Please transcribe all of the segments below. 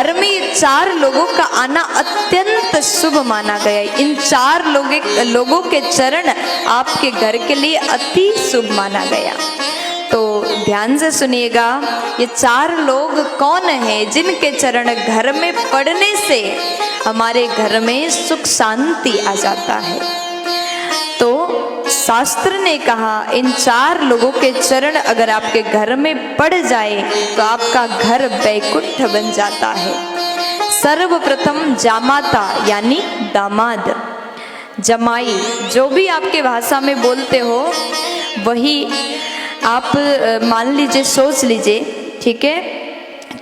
घर में ये 4 लोगों का आना अत्यंत शुभ माना गया। इन 4 लोगों के चरण आपके घर के लिए अति शुभ माना गया। तो ध्यान से सुनिएगा, ये 4 लोग कौन हैं जिनके चरण घर में पड़ने से हमारे घर में सुख शांति आ जाता है। तो शास्त्र ने कहा इन 4 लोगों के चरण अगर आपके घर में पड़ जाए तो आपका घर वैकुंठ बन जाता है। सर्वप्रथम जामाता यानी दामाद, जमाई, जो भी आपके भाषा में बोलते हो वही आप मान लीजिए, सोच लीजिए, ठीक है।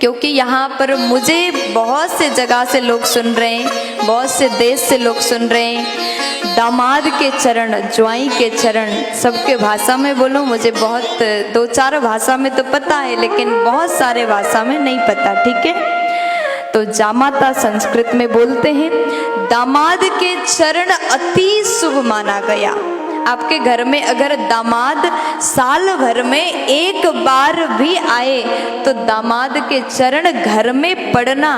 क्योंकि यहाँ पर मुझे बहुत से जगह से लोग सुन रहे हैं, बहुत से देश से लोग सुन रहे हैं। दामाद के चरण, ज्वाई के चरण, सबके भाषा में बोलो, मुझे बहुत 2-4 भाषा में तो पता है लेकिन बहुत सारे भाषा में नहीं पता, ठीक है। तो जामाता संस्कृत में बोलते हैं। दामाद के चरण अति शुभ माना गया। आपके घर में अगर दामाद साल भर में एक बार भी आए तो दामाद के चरण घर में पड़ना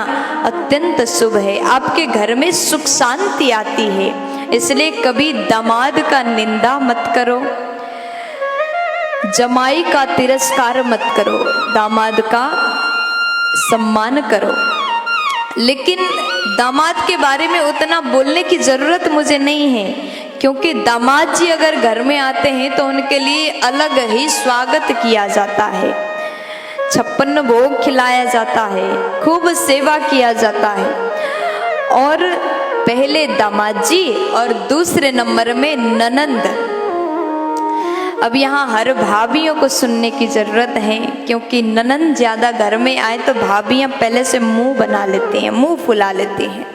अत्यंत शुभ है। आपके घर में सुख शांति आती है। इसलिए कभी दामाद का निंदा मत करो, जमाई का तिरस्कार मत करो, दामाद का सम्मान करो। लेकिन दामाद के बारे में उतना बोलने की जरूरत मुझे नहीं है, क्योंकि दामाद जी अगर घर में आते हैं तो उनके लिए अलग ही स्वागत किया जाता है, 56 भोग खिलाया जाता है, खूब सेवा किया जाता है। और पहले दामाद जी और दूसरे नंबर में ननंद। अब यहाँ हर भाभियों को सुनने की जरूरत है, क्योंकि ननंद ज्यादा घर में आए तो भाभियां पहले से मुंह बना लेती हैं, मुंह फुला लेती हैं।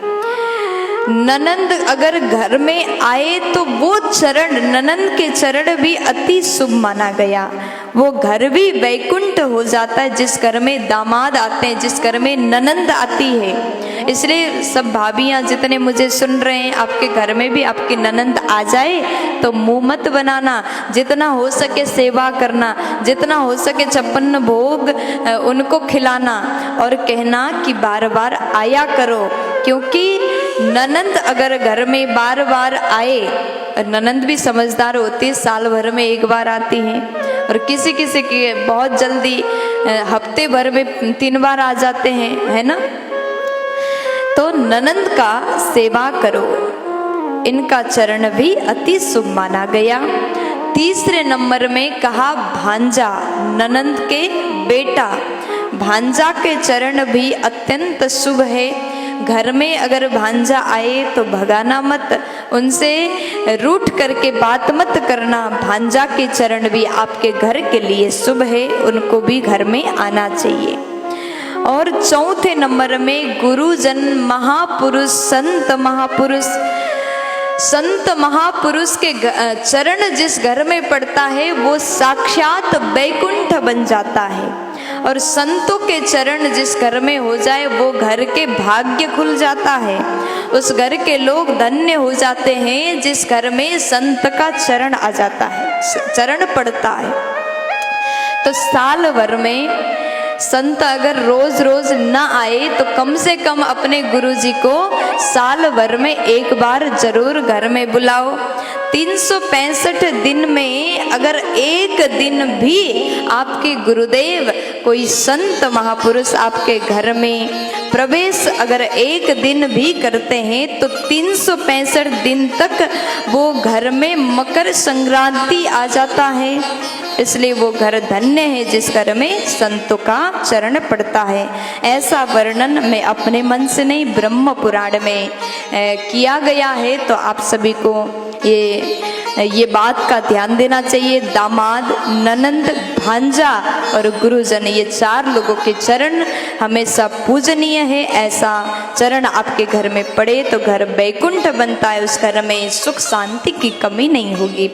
ननंद अगर घर में आए तो वो चरण, ननंद के चरण भी अति शुभ माना गया। वो घर भी वैकुंठ हो जाता है जिस घर में दामाद आते हैं, जिस घर में ननंद आती है। इसलिए सब भाभियां जितने मुझे सुन रहे हैं, आपके घर में भी आपकी ननंद आ जाए तो मुंह मत बनाना, जितना हो सके सेवा करना, जितना हो सके 56 भोग उनको खिलाना और कहना कि बार बार आया करो। क्योंकि ननंद अगर घर में बार बार आए, ननंद भी समझदार होती है, साल भर में एक बार आती हैं, और किसी किसी की बहुत जल्दी हफ्ते भर में 3 बार आ जाते हैं, है ना। तो ननंद का सेवा करो, इनका चरण भी अति शुभ माना गया। तीसरे नंबर में कहा भांजा, ननंद के बेटा, भांजा के चरण भी अत्यंत शुभ है। घर में अगर भांजा आए तो भगाना मत, उनसे रूठ करके बात मत करना। भांजा के चरण भी आपके घर के लिए शुभ है, उनको भी घर में आना चाहिए। और चौथे नंबर में गुरुजन, महापुरुष, संत महापुरुष। संत महापुरुष के चरण जिस घर में पड़ता है वो साक्षात वैकुंठ बन जाता है। और संतों के चरण जिस घर में हो जाए वो घर के भाग्य खुल जाता है, उस घर के लोग धन्य हो जाते हैं जिस घर में संत का चरण आ जाता है, चरण पड़ता है। तो साल भर में संत अगर रोज रोज ना आए तो कम से कम अपने गुरुजी को साल भर में एक बार जरूर घर में बुलाओ। 365 दिन में अगर एक दिन भी आपके गुरुदेव, कोई संत महापुरुष आपके घर में प्रवेश अगर एक दिन भी करते हैं तो 365 दिन तक वो घर में मकर संक्रांति आ जाता है। इसलिए वो घर धन्य है जिस घर में संतों का चरण पड़ता है। ऐसा वर्णन मैं अपने मन से नहीं, ब्रह्म पुराण में किया गया है। तो आप सभी को ये बात का ध्यान देना चाहिए। दामाद, ननंद, भांजा और गुरुजन, ये 4 लोगों के चरण हमेशा पूजनीय है। ऐसा चरण आपके घर में पड़े तो घर वैकुंठ बनता है, उस घर में सुख शांति की कमी नहीं होगी।